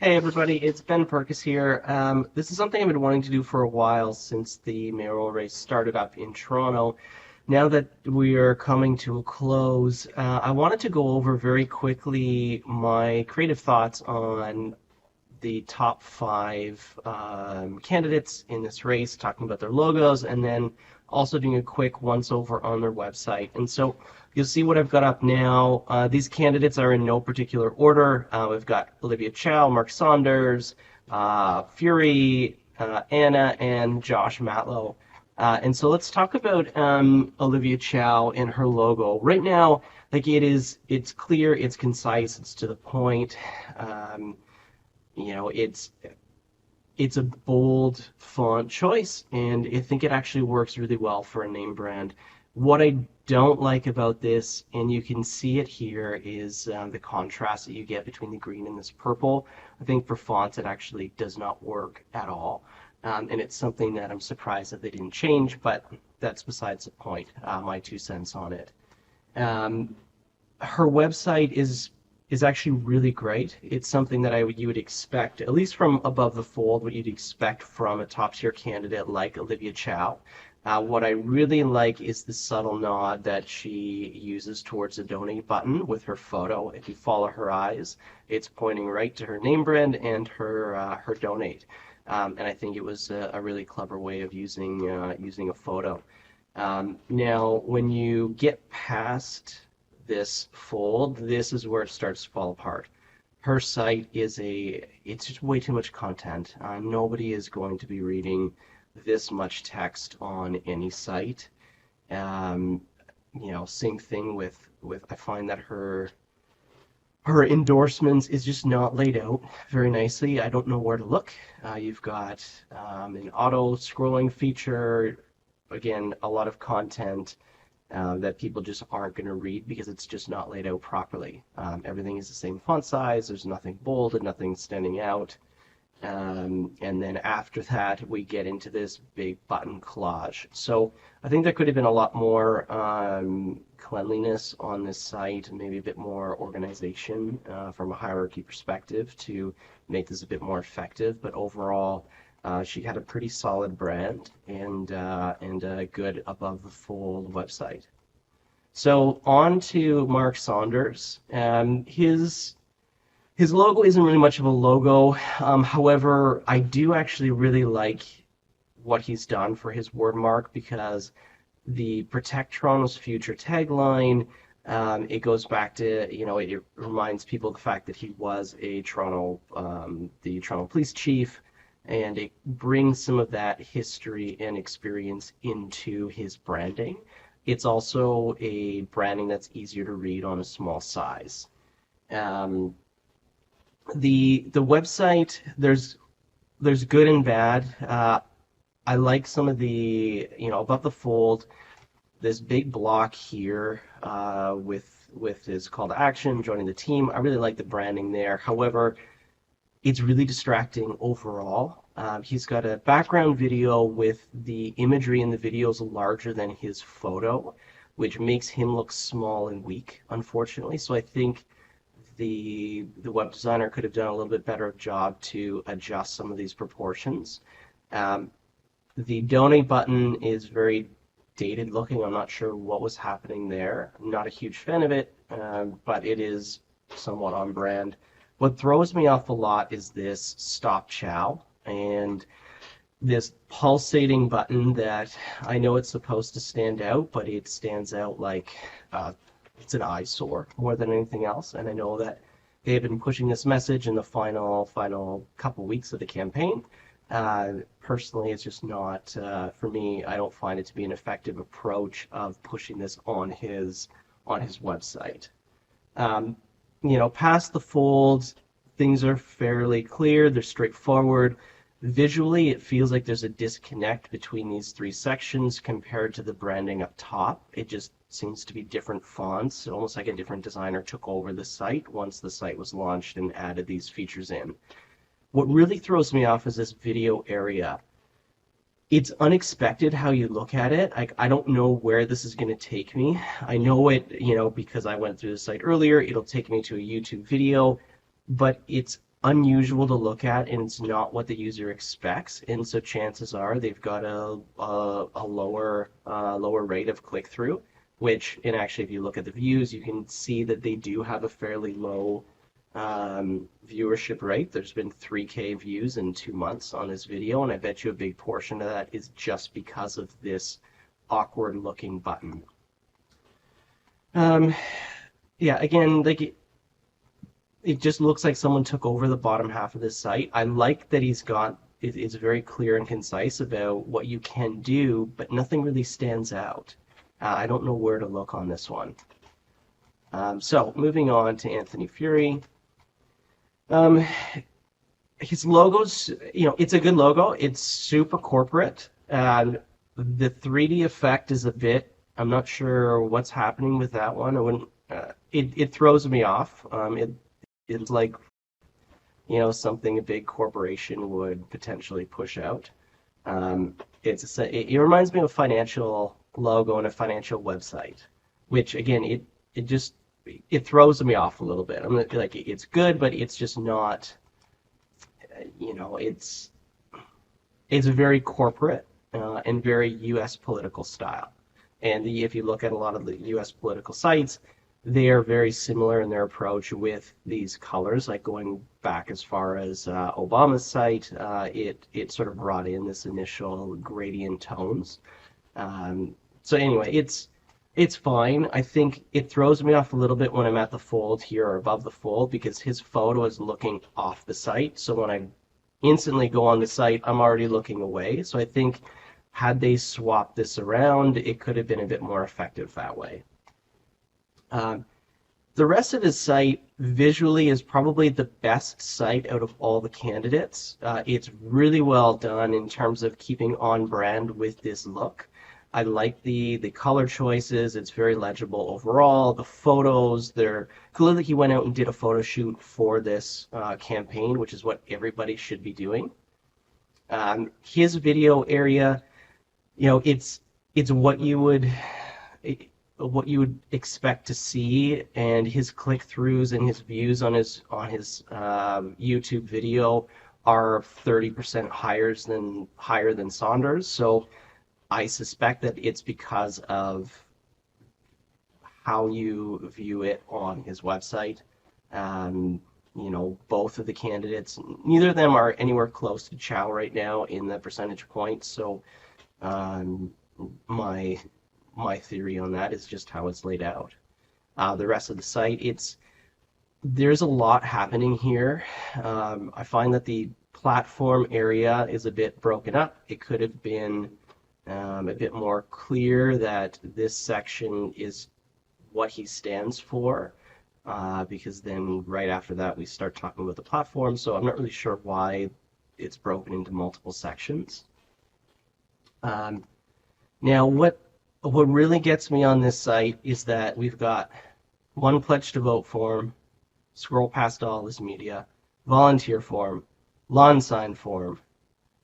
Hey everybody, it's Ben Perkis here. This is something I've been wanting to do for a while since the mayoral race started up in Toronto. Now that we are coming to a close, I wanted to go over very quickly my creative thoughts on the top five candidates in this race, talking about their logos, and then also doing a quick once over on their website. And so you'll see what I've got up now. These candidates are in no particular order. We've got Olivia Chow, Mark Saunders, Fury, Anna, and Josh Matlow. And so let's talk about Olivia Chow and her logo. Right now, it's clear, it's concise, it's to the point. It's a bold font choice, and I think it actually works really well for a name brand. What I don't like about this, and you can see it here, is the contrast that you get between the green and this purple. I think for fonts it actually does not work at all. And it's something that I'm surprised that they didn't change, but that's besides the point. My 2 cents on it. Her website is actually really great. It's something that you would expect, at least from above the fold, what you'd expect from a top tier candidate like Olivia Chow. What I really like is the subtle nod that she uses towards the donate button with her photo. If you follow her eyes, it's pointing right to her name brand and her donate. And I think it was a really clever way of using a photo. Now, when you get past this fold, this is where it starts to fall apart. Her site it's just way too much content. Nobody is going to be reading this much text on any site. Same thing with I find that her endorsements is just not laid out very nicely. I don't know where to look. You've got an auto scrolling feature, again, a lot of content that people just aren't going to read because it's just not laid out properly. Everything is the same font size, there's nothing bold and nothing standing out. And then after that, we get into this big button collage. So I think there could have been a lot more cleanliness on this site, maybe a bit more organization from a hierarchy perspective to make this a bit more effective. But overall, she had a pretty solid brand and a good above the fold website. So on to Mark Saunders. His logo isn't really much of a logo. However, I do actually really like what he's done for his word mark because the Protect Toronto's Future tagline, it goes back to, it reminds people of the fact that he was the Toronto police chief, and it brings some of that history and experience into his branding. It's also a branding that's easier to read on a small size. The website, there's good and bad. I like some of the, above the fold, this big block here with his call to action, joining the team. I really like the branding there. However, it's really distracting overall. He's got a background video with the imagery in the videos larger than his photo, which makes him look small and weak, unfortunately. So I think the web designer could have done a little bit better job to adjust some of these proportions. The donate button is very dated looking. I'm not sure what was happening there. I'm not a huge fan of it, but it is somewhat on brand. What throws me off a lot is this Stop Chow and this pulsating button that I know it's supposed to stand out, but it stands out like it's an eyesore more than anything else. And I know that they have been pushing this message in the final couple weeks of the campaign. Personally, it's just not, for me, I don't find it to be an effective approach of pushing this on his website. Past the folds, things are fairly clear, they're straightforward. Visually, it feels like there's a disconnect between these three sections compared to the branding up top. It just seems to be different fonts, almost like a different designer took over the site once the site was launched and added these features in. What really throws me off is this video area. It's unexpected how you look at it. I don't know where this is going to take me. I know it, because I went through the site earlier, it'll take me to a YouTube video, but it's unusual to look at, and it's not what the user expects, and so chances are they've got a lower rate of click through. Which, and actually, if you look at the views, you can see that they do have a fairly low viewership rate. There's been 3K views in 2 months on this video, and I bet you a big portion of that is just because of this awkward looking button. Yeah, again, like it just looks like someone took over the bottom half of this site. I like that it's very clear and concise about what you can do, but nothing really stands out. I don't know where to look on this one. So moving on to Anthony Fury. His logo's, it's a good logo. It's super corporate. The 3D effect is a bit, I'm not sure what's happening with that one. I wouldn't, it throws me off. It's like, something a big corporation would potentially push out. It reminds me of a financial logo and a financial website, which again, it throws me off a little bit. I'm like, it's good, but it's just not, it's very corporate and very U.S. political style. And if you look at a lot of the U.S. political sites, they are very similar in their approach with these colors, like going back as far as Obama's site, it sort of brought in this initial gradient tones. So anyway, it's fine. I think it throws me off a little bit when I'm at the fold here or above the fold because his photo is looking off the site. So when I instantly go on the site, I'm already looking away. So I think had they swapped this around, it could have been a bit more effective that way. The rest of his site visually is probably the best site out of all the candidates. It's really well done in terms of keeping on brand with this look. I like the color choices. It's very legible overall. The photos, they're clearly he went out and did a photo shoot for this campaign, which is what everybody should be doing. His video area, it's what you would expect to see, and his click-throughs and his views on his YouTube video are 30% higher than Saunders. So I suspect that it's because of how you view it on his website. Both of the candidates, neither of them are anywhere close to Chow right now in the percentage points. So my theory on that is just how it's laid out. The rest of the site, there's a lot happening here. I find that the platform area is a bit broken up. It could have been a bit more clear that this section is what he stands for, because then right after that we start talking about the platform. So I'm not really sure why it's broken into multiple sections. Now, what really gets me on this site is that we've got one pledge to vote form, scroll past all this media, volunteer form, lawn sign form,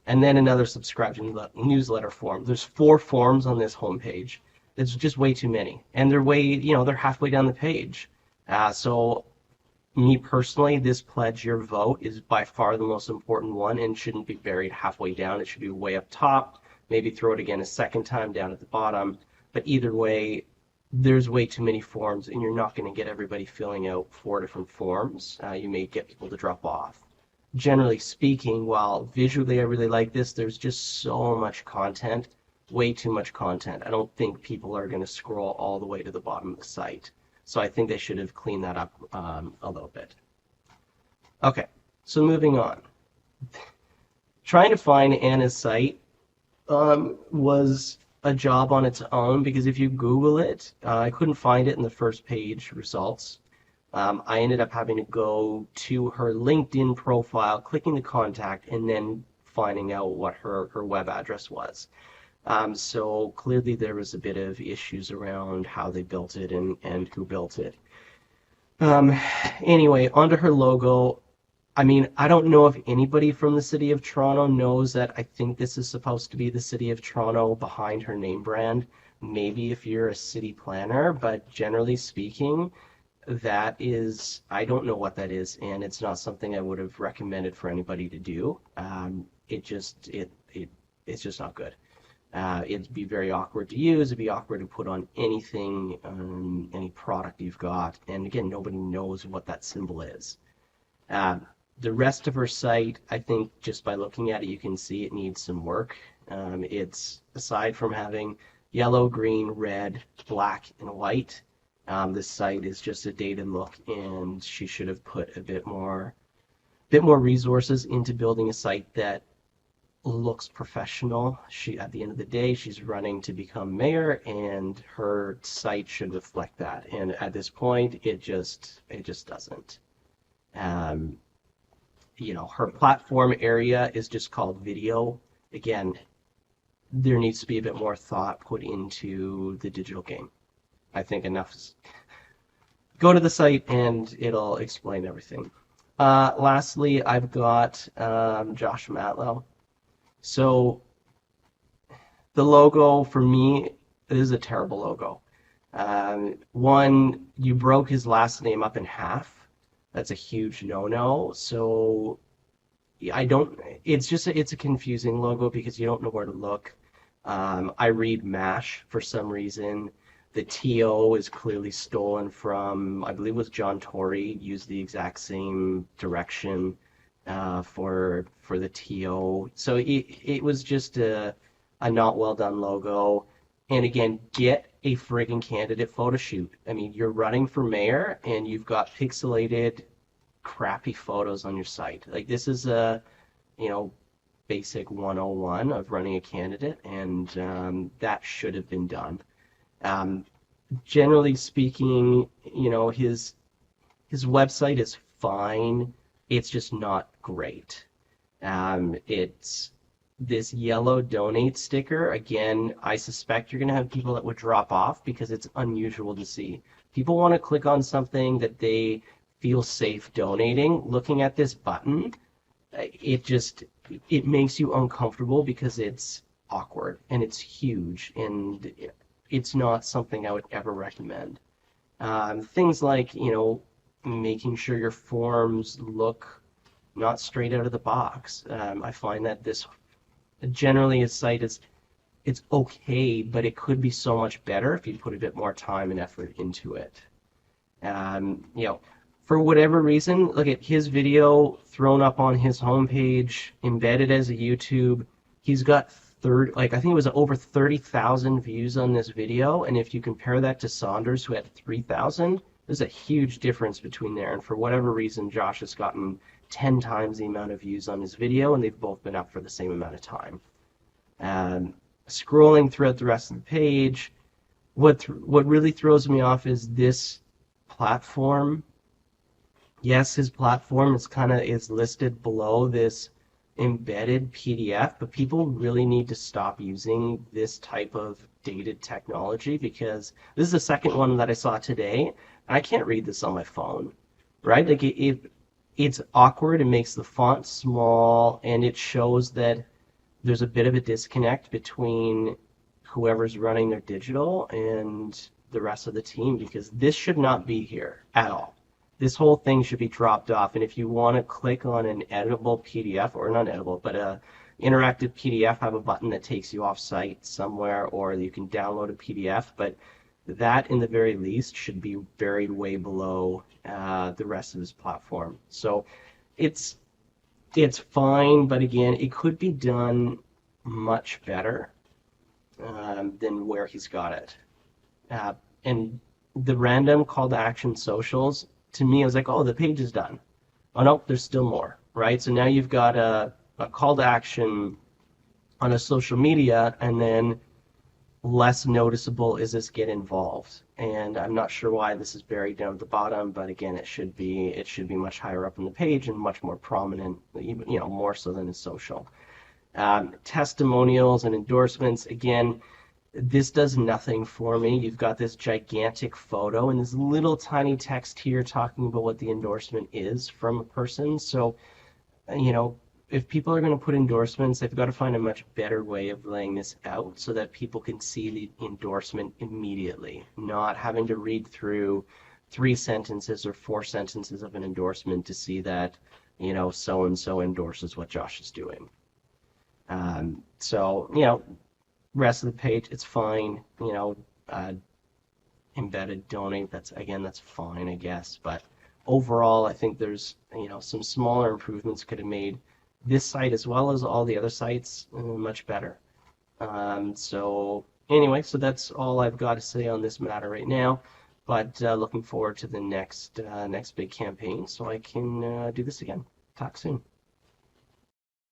and then another subscribe to newsletter form. There's 4 forms on this homepage. It's just way too many, and they're halfway down the page. So me personally, this pledge your vote is by far the most important one and shouldn't be buried halfway down. It should be way up top. Maybe throw it again a second time down at the bottom. But either way, there's way too many forms, and you're not going to get everybody filling out 4 different forms. You may get people to drop off. Generally speaking, while visually I really like this, there's just so much content, way too much content. I don't think people are going to scroll all the way to the bottom of the site. So I think they should have cleaned that up a little bit. Okay, so moving on. Trying to find Anna's site was a job on its own, because if you Google it, I couldn't find it in the first page results. I ended up having to go to her LinkedIn profile, clicking the contact, and then finding out what her web address was. So clearly there was a bit of issues around how they built it and who built it. Anyway, onto her logo. I mean, I don't know if anybody from the city of Toronto knows that I think this is supposed to be the city of Toronto behind her name brand. Maybe if you're a city planner, but generally speaking, that is, I don't know what that is, and it's not something I would have recommended for anybody to do. It's just not good. It'd be very awkward to use. It'd be awkward to put on anything, any product you've got. And again, nobody knows what that symbol is. Uh, the rest of her site, I think just by looking at it, you can see it needs some work. It's aside from having yellow, green, red, black, and white, this site is just a dated look, and she should have put a bit more resources into building a site that looks professional. At the end of the day, she's running to become mayor, and her site should reflect that. And at this point, it just doesn't. Um, her platform area is just called video. Again, there needs to be a bit more thought put into the digital game. I think enough. Go to the site and it'll explain everything. Lastly, I've got Josh Matlow. So the logo for me is a terrible logo. One, you broke his last name up in half. That's a huge no-no. So I don't. It's a confusing logo because you don't know where to look. I read MASH for some reason. The TO is clearly stolen from, I believe it was John Tory, used the exact same direction for the TO. So it was just a not well done logo. And again, get a friggin' candidate photo shoot. I mean, you're running for mayor and you've got pixelated, crappy photos on your site. Like this is a, basic 101 of running a candidate, and that should have been done. Generally speaking, his website is fine. It's just not great. It's this yellow donate sticker. Again, I suspect you're going to have people that would drop off because it's unusual to see. People want to click on something that they feel safe donating. Looking at this button, it makes you uncomfortable because it's awkward and it's huge, and it's not something I would ever recommend. Things like, making sure your forms look not straight out of the box. I find that this generally a site it's okay, but it could be so much better if you put a bit more time and effort into it. For whatever reason, look at his video thrown up on his homepage, embedded as a YouTube. He's got I think it was over 30,000 views on this video, and if you compare that to Saunders, who had 3,000, there's a huge difference between there. And for whatever reason, Josh has gotten 10 times the amount of views on his video, and they've both been up for the same amount of time. Scrolling throughout the rest of the page, what really throws me off is this platform. Yes, his platform is listed below this embedded PDF, but people really need to stop using this type of dated technology, because this is the second one that I saw today, and I can't read this on my phone, right? Like it's awkward. It makes the font small, and it shows that there's a bit of a disconnect between whoever's running their digital and the rest of the team, because this should not be here at all. This whole thing should be dropped off, and if you want to click on an editable PDF, or not editable, but a interactive PDF, have a button that takes you off site somewhere, or you can download a PDF, but that in the very least should be buried way below the rest of his platform. So it's fine, but again, it could be done much better than where he's got it. And the random call to action socials, to me, I was like, oh, the page is done. Oh, no, there's still more, right? So now you've got a call to action on a social media, and then less noticeable is this get involved. And I'm not sure why this is buried down at the bottom, but again, it should be much higher up on the page and much more prominent, even, more so than in social. Testimonials and endorsements, again, this does nothing for me. You've got this gigantic photo and this little tiny text here talking about what the endorsement is from a person. So, if people are going to put endorsements, they've got to find a much better way of laying this out so that people can see the endorsement immediately, not having to read through three sentences or four sentences of an endorsement to see that, so and so endorses what Josh is doing. So, rest of the page, it's fine. Embedded donate, that's fine, I guess. But overall, I think there's, some smaller improvements could have made this site as well as all the other sites much better. So anyway, so that's all I've got to say on this matter right now. But looking forward to the next big campaign so I can do this again. Talk soon.